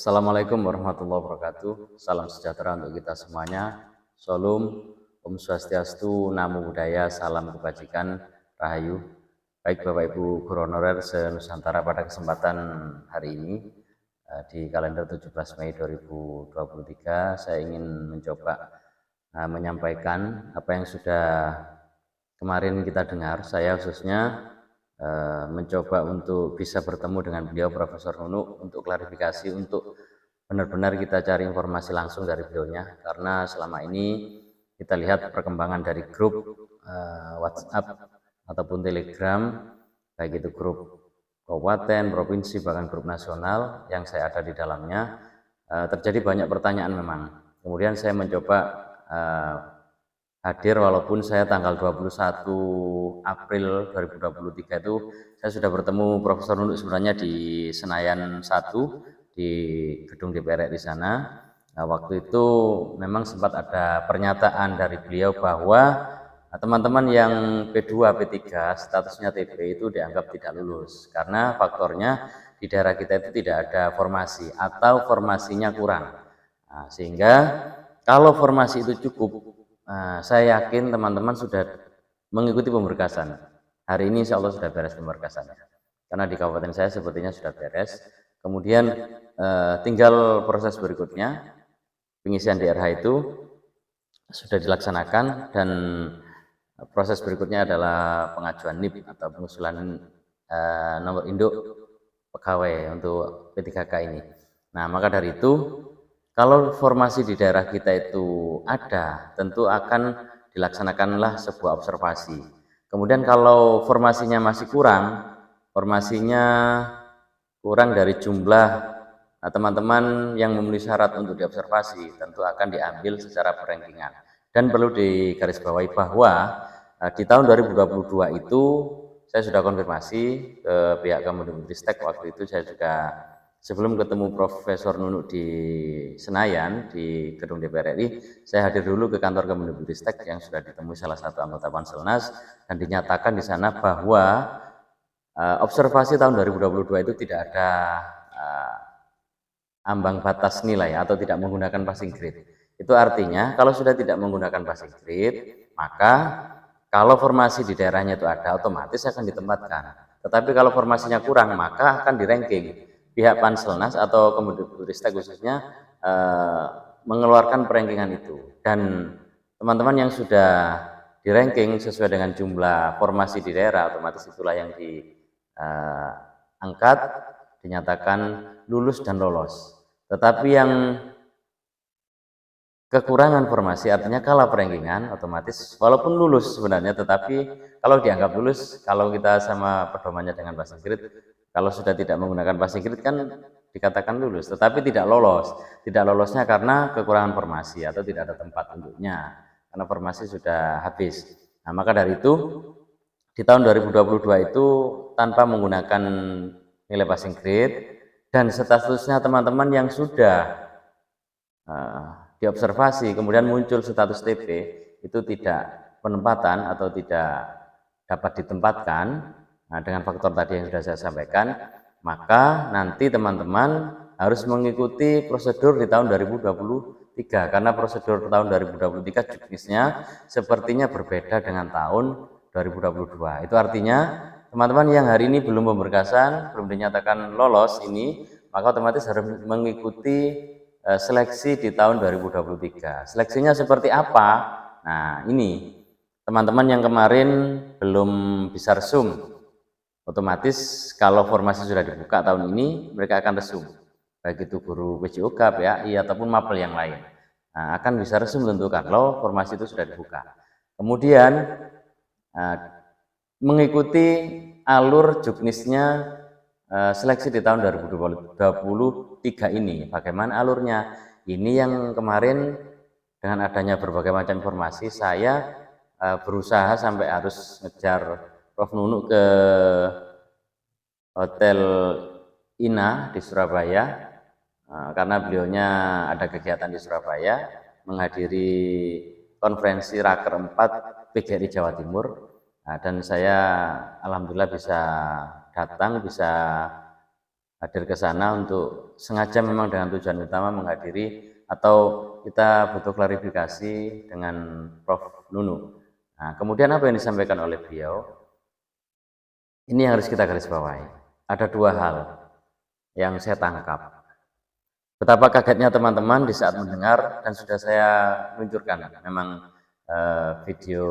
Assalamualaikum warahmatullahi wabarakatuh. Salam sejahtera untuk kita semuanya. Shalom, Om Swastiastu, Namo Buddhaya, salam kebajikan, Rahayu. Baik Bapak Ibu guru honorer se-Nusantara, pada kesempatan hari ini di kalender 17 Mei 2023 saya ingin mencoba menyampaikan apa yang sudah kemarin kita dengar. Saya khususnya mencoba untuk bisa bertemu dengan beliau Profesor Nunuk untuk klarifikasi, untuk benar-benar kita cari informasi langsung dari beliaunya, karena selama ini kita lihat perkembangan dari grup WhatsApp ataupun Telegram, baik itu grup kabupaten, provinsi, bahkan grup nasional yang saya ada di dalamnya, terjadi banyak pertanyaan memang. Kemudian saya mencoba hadir, walaupun saya tanggal 21 April 2023 itu saya sudah bertemu Profesor Nunuk sebenarnya di Senayan 1 di gedung DPR di sana. Waktu itu memang sempat ada pernyataan dari beliau bahwa teman-teman yang P2, P3 statusnya TP itu dianggap tidak lulus karena faktornya di daerah kita itu tidak ada formasi atau formasinya kurang. Sehingga kalau formasi itu cukup, saya yakin teman-teman sudah mengikuti pemberkasan. Hari ini insya Allah sudah beres pemberkasannya. Karena di kabupaten saya sepertinya sudah beres. Kemudian tinggal proses berikutnya, pengisian DRH itu sudah dilaksanakan, dan proses berikutnya adalah pengajuan NIP atau pengusulan nomor induk pegawai untuk P3K ini. Nah, maka dari itu, kalau formasi di daerah kita itu ada, tentu akan dilaksanakanlah sebuah observasi. Kemudian kalau formasinya masih kurang, dari jumlah teman-teman yang memenuhi syarat untuk diobservasi, tentu akan diambil secara perankingan. Dan perlu digarisbawahi bahwa di tahun 2022 itu saya sudah konfirmasi ke pihak Kemendikbudristek. Waktu itu saya juga sebelum ketemu Profesor Nunuk di Senayan di gedung DPR RI, saya hadir dulu ke kantor Kemendikbudristek yang sudah ditemui salah satu anggota Panselnas, dan dinyatakan di sana bahwa observasi tahun 2022 itu tidak ada ambang batas nilai atau tidak menggunakan passing grade. Itu artinya kalau sudah tidak menggunakan passing grade, maka kalau formasi di daerahnya itu ada, otomatis akan ditempatkan. Tetapi kalau formasinya kurang, maka akan di-ranking. Pihak Panselnas atau Kemendikbudristek khususnya mengeluarkan perankingan itu, dan teman-teman yang sudah di-ranking sesuai dengan jumlah formasi di daerah, otomatis itulah yang diangkat, dinyatakan lulus dan lolos. Tetapi yang kekurangan formasi, artinya kalah perankingan, otomatis walaupun lulus sebenarnya, tetapi kalau dianggap lulus, kalau kita sama pedomannya dengan passing grade, kalau sudah tidak menggunakan passing grade kan dikatakan lulus, tetapi tidak lolos. Tidak lolosnya karena kekurangan formasi atau tidak ada tempat untuknya, karena formasi sudah habis. Nah, maka dari itu di tahun 2022 itu tanpa menggunakan nilai passing grade, dan statusnya teman-teman yang sudah diobservasi kemudian muncul status TP itu tidak penempatan atau tidak dapat ditempatkan, dengan faktor tadi yang sudah saya sampaikan, maka nanti teman-teman harus mengikuti prosedur di tahun 2023, karena prosedur tahun 2023 juknisnya sepertinya berbeda dengan tahun 2022. Itu artinya teman-teman yang hari ini belum pemberkasan, belum dinyatakan lolos ini, maka otomatis harus mengikuti seleksi di tahun 2023. Seleksinya seperti apa? Nah, ini teman-teman yang kemarin belum bisa resum, otomatis kalau formasi sudah dibuka tahun ini, mereka akan resum, baik itu guru PJOK, PAI, ataupun mapel yang lain. Nah, akan bisa resum tentu kalau formasi itu sudah dibuka. Kemudian mengikuti alur juknisnya seleksi di tahun 2023 ini. Bagaimana alurnya? Ini yang kemarin dengan adanya berbagai macam informasi, saya berusaha sampai harus ngejar Prof Nunuk ke Hotel Ina di Surabaya, karena beliaunya ada kegiatan di Surabaya menghadiri konferensi Raker 4 PGRI Jawa Timur. Dan saya alhamdulillah bisa datang, bisa hadir ke sana untuk sengaja memang dengan tujuan utama menghadiri atau kita butuh klarifikasi dengan Prof. Nunu. Nah, kemudian apa yang disampaikan oleh beliau? Ini yang harus kita garis bawahi. Ada dua hal yang saya tangkap. Betapa kagetnya teman-teman di saat mendengar, dan sudah saya luncurkan memang video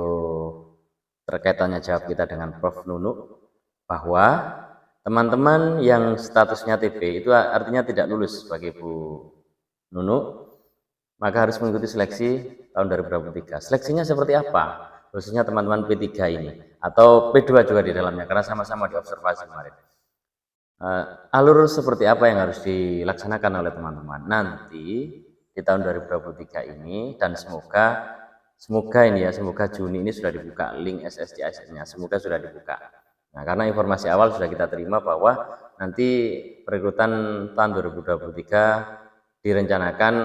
terkait tanya jawab kita dengan Prof. Nunu, bahwa teman-teman yang statusnya TP itu artinya tidak lulus sebagai Bu Nunu, maka harus mengikuti seleksi tahun 2023. Seleksinya seperti apa? Khususnya teman-teman P3 ini, atau P2 juga di dalamnya, karena sama-sama diobservasi kemarin. Alur seperti apa yang harus dilaksanakan oleh teman-teman nanti di tahun 2023 ini, dan semoga ini ya, semoga Juni ini sudah dibuka link SSCIS-nya, semoga sudah dibuka. Nah, karena informasi awal sudah kita terima bahwa nanti perekrutan tahun 2023 direncanakan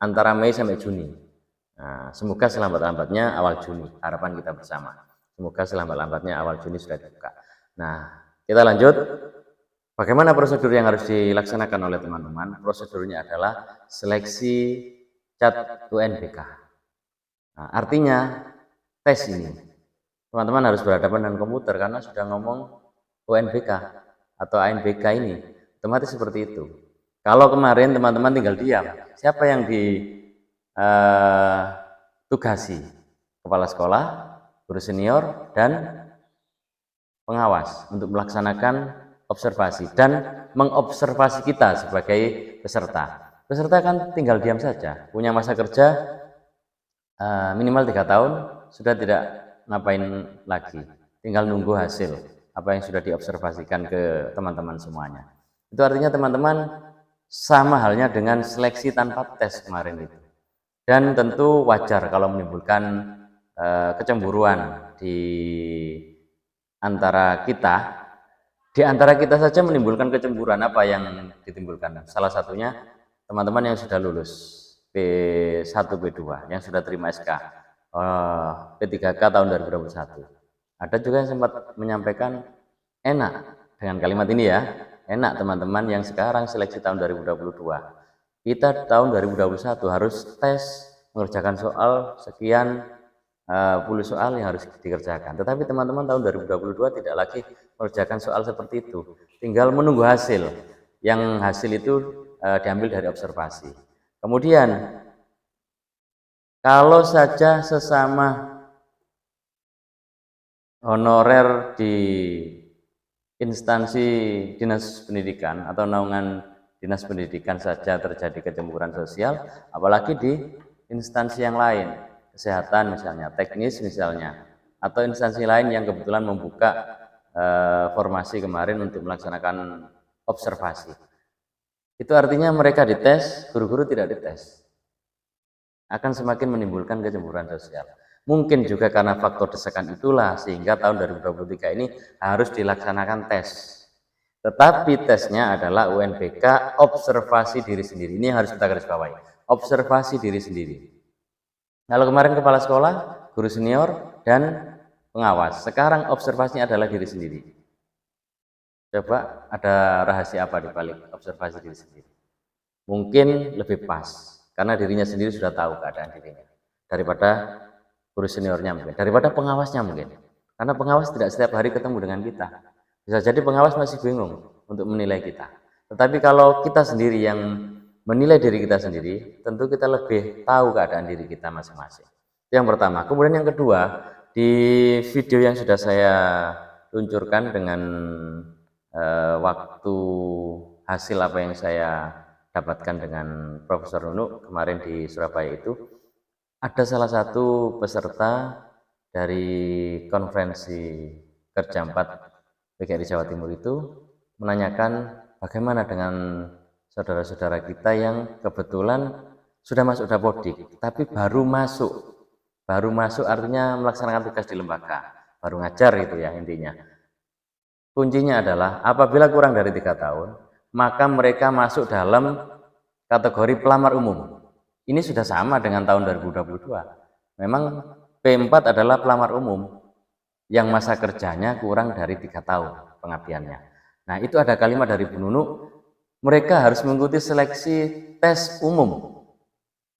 antara Mei sampai Juni. Nah, semoga selambat-lambatnya awal Juni, harapan kita bersama. Semoga selambat-lambatnya awal Juni sudah dibuka. Nah, kita lanjut. Bagaimana prosedur yang harus dilaksanakan oleh teman-teman? Prosedurnya adalah seleksi CAT UNBK. Nah, artinya tes ini teman-teman harus berhadapan dengan komputer, karena sudah ngomong UNBK atau ANBK ini, otomatis seperti itu. Kalau kemarin teman-teman tinggal diam, siapa yang ditugasi? Kepala sekolah, guru senior, dan pengawas untuk melaksanakan observasi dan mengobservasi kita sebagai peserta. Peserta kan tinggal diam saja, punya masa kerja minimal 3 tahun, sudah tidak ngapain lagi, tinggal nunggu hasil apa yang sudah diobservasikan ke teman-teman semuanya. Itu artinya teman-teman sama halnya dengan seleksi tanpa tes kemarin itu. Dan tentu wajar kalau menimbulkan kecemburuan di antara kita saja menimbulkan kecemburuan. Apa yang ditimbulkan? Salah satunya teman-teman yang sudah lulus P1, P2 yang sudah terima SK P3K tahun 2021. Ada juga yang sempat menyampaikan enak dengan kalimat ini ya, enak teman-teman yang sekarang seleksi tahun 2022. Kita tahun 2021 harus tes, mengerjakan soal sekian puluh soal yang harus dikerjakan. Tetapi teman-teman tahun 2022 tidak lagi mengerjakan soal seperti itu, tinggal menunggu hasil. Yang hasil itu diambil dari observasi. Kemudian kalau saja sesama honorer di instansi dinas pendidikan atau naungan dinas pendidikan saja terjadi kecemburuan sosial, apalagi di instansi yang lain, kesehatan misalnya, teknis misalnya, atau instansi lain yang kebetulan membuka formasi kemarin untuk melaksanakan observasi. Itu artinya mereka dites, guru-guru tidak dites. Akan semakin menimbulkan kecemburuan sosial. Mungkin juga karena faktor desakan itulah sehingga tahun 2023 ini harus dilaksanakan tes. Tetapi tesnya adalah UNBK observasi diri sendiri. Ini yang harus kita garis bawahi. Observasi diri sendiri. Kalau kemarin kepala sekolah, guru senior, dan pengawas. Sekarang observasinya adalah diri sendiri. Coba ada rahasia apa di balik observasi diri sendiri? Mungkin lebih pas. Karena dirinya sendiri sudah tahu keadaan dirinya daripada guru seniornya mungkin, daripada pengawasnya mungkin, karena pengawas tidak setiap hari ketemu dengan kita. Bisa jadi pengawas masih bingung untuk menilai kita. Tetapi kalau kita sendiri yang menilai diri kita sendiri, tentu kita lebih tahu keadaan diri kita masing-masing. Itu yang pertama. Kemudian yang kedua, di video yang sudah saya luncurkan dengan waktu hasil apa yang saya dapatkan dengan Profesor Nunu kemarin di Surabaya itu, ada salah satu peserta dari konferensi Kerja 4 PGRI Jawa Timur itu menanyakan bagaimana dengan saudara-saudara kita yang kebetulan sudah masuk Dapodik, tapi baru masuk artinya melaksanakan tugas di lembaga, baru ngajar itu ya intinya. Kuncinya adalah apabila kurang dari 3 tahun, maka mereka masuk dalam kategori pelamar umum. Ini sudah sama dengan tahun 2022. Memang P4 adalah pelamar umum yang masa kerjanya kurang dari 3 tahun pengabdiannya. Nah, itu ada kalimat dari Bu Nunu, mereka harus mengikuti seleksi tes umum.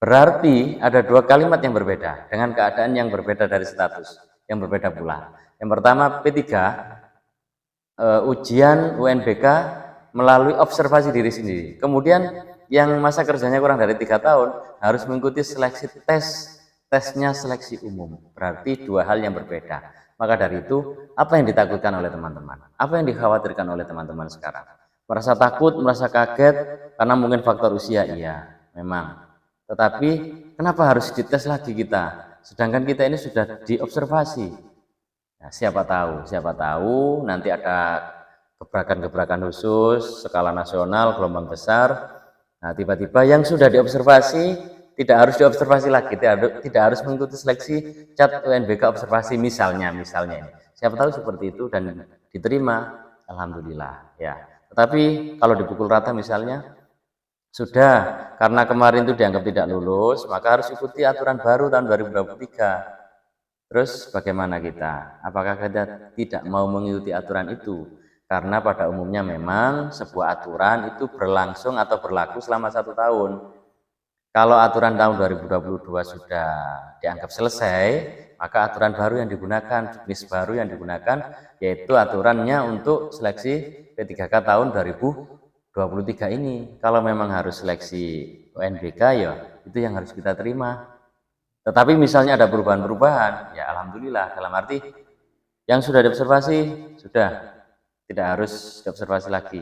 Berarti ada dua kalimat yang berbeda dengan keadaan yang berbeda dari status, yang berbeda pula. Yang pertama P3, ujian UNBK melalui observasi diri sendiri. Kemudian yang masa kerjanya kurang dari 3 tahun harus mengikuti seleksi tesnya seleksi umum. Berarti dua hal yang berbeda. Maka dari itu, apa yang ditakutkan oleh teman-teman? Apa yang dikhawatirkan oleh teman-teman sekarang? Merasa takut, merasa kaget karena mungkin faktor usia, iya, memang. Tetapi kenapa harus dites lagi kita? Sedangkan kita ini sudah diobservasi. Nah, siapa tahu nanti ada gebrakan-gebrakan khusus skala nasional gelombang besar. Nah, tiba-tiba yang sudah diobservasi tidak harus diobservasi lagi, tidak harus mengikuti seleksi CAT UNBK observasi misalnya ini. Siapa tahu seperti itu dan diterima, alhamdulillah ya. Tetapi kalau dipukul rata misalnya sudah karena kemarin itu dianggap tidak lulus, maka harus ikuti aturan baru tahun 2023. Terus bagaimana kita? Apakah kita tidak mau mengikuti aturan itu? Karena pada umumnya memang sebuah aturan itu berlangsung atau berlaku selama 1 tahun. Kalau aturan tahun 2022 sudah dianggap selesai, maka aturan baru yang digunakan, jenis baru yang digunakan, yaitu aturannya untuk seleksi P3K tahun 2023 ini. Kalau memang harus seleksi UNBK, ya itu yang harus kita terima. Tetapi misalnya ada perubahan-perubahan, ya alhamdulillah, dalam arti yang sudah diobservasi sudah tidak harus diobservasi lagi,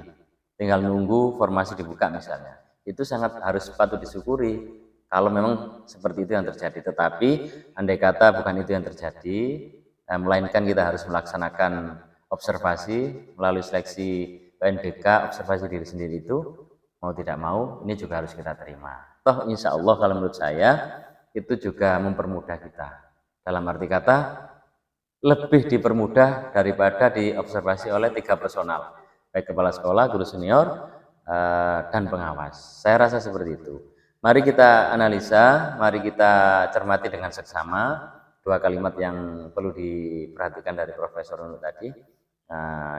tinggal nunggu formasi dibuka misalnya. Itu sangat harus patut disyukuri kalau memang seperti itu yang terjadi. Tetapi andai kata bukan itu yang terjadi, melainkan kita harus melaksanakan observasi melalui seleksi UNBK, observasi diri sendiri itu, mau tidak mau ini juga harus kita terima. Toh insya Allah kalau menurut saya itu juga mempermudah kita. Dalam arti kata, lebih dipermudah daripada diobservasi oleh 3 personal, baik kepala sekolah, guru senior, dan pengawas. Saya rasa seperti itu. Mari kita analisa, mari kita cermati dengan seksama 2 kalimat yang perlu diperhatikan dari Profesor Nunu tadi,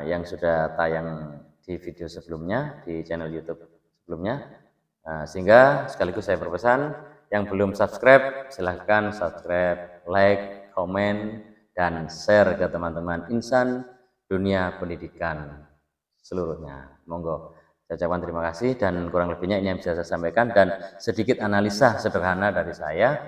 yang sudah tayang di video sebelumnya, di channel YouTube sebelumnya, sehingga sekaligus saya berpesan, yang belum subscribe, silahkan subscribe, like, komen, dan share ke teman-teman insan dunia pendidikan seluruhnya. Monggo. Saya ucapkan terima kasih dan kurang lebihnya ini yang bisa saya sampaikan dan sedikit analisa sederhana dari saya.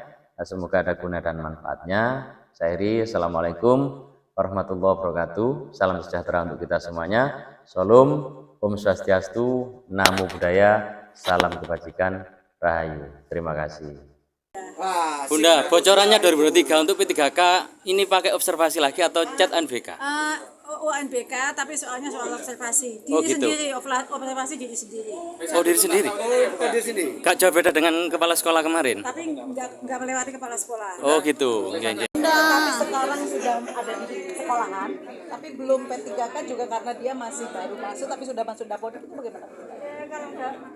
Semoga ada guna dan manfaatnya. Saya Iri, Assalamualaikum warahmatullahi wabarakatuh. Salam sejahtera untuk kita semuanya. Salam, Om Swastiastu, Namo Buddhaya, salam kebajikan. Rahayu. Terima kasih. Bunda, bocorannya 2023 untuk P3K ini pakai observasi lagi atau CAT UNBK? UNBK, tapi soalnya soal observasi diri gitu. Sendiri, observasi diri sendiri. Oh, diri sendiri. Gak jauh beda dengan kepala sekolah kemarin. Tapi nggak melewati kepala sekolah. Oh gitu. Okay. Tapi sekarang sudah ada di sekolahan, tapi belum P3K juga karena dia masih baru masuk, tapi sudah masuk dapur itu bagaimana? Kalau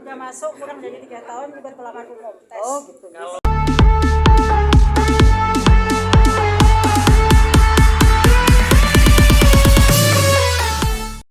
udah masuk kurang dari 3 tahun kita berpengalaman umum tes. Oh gitu.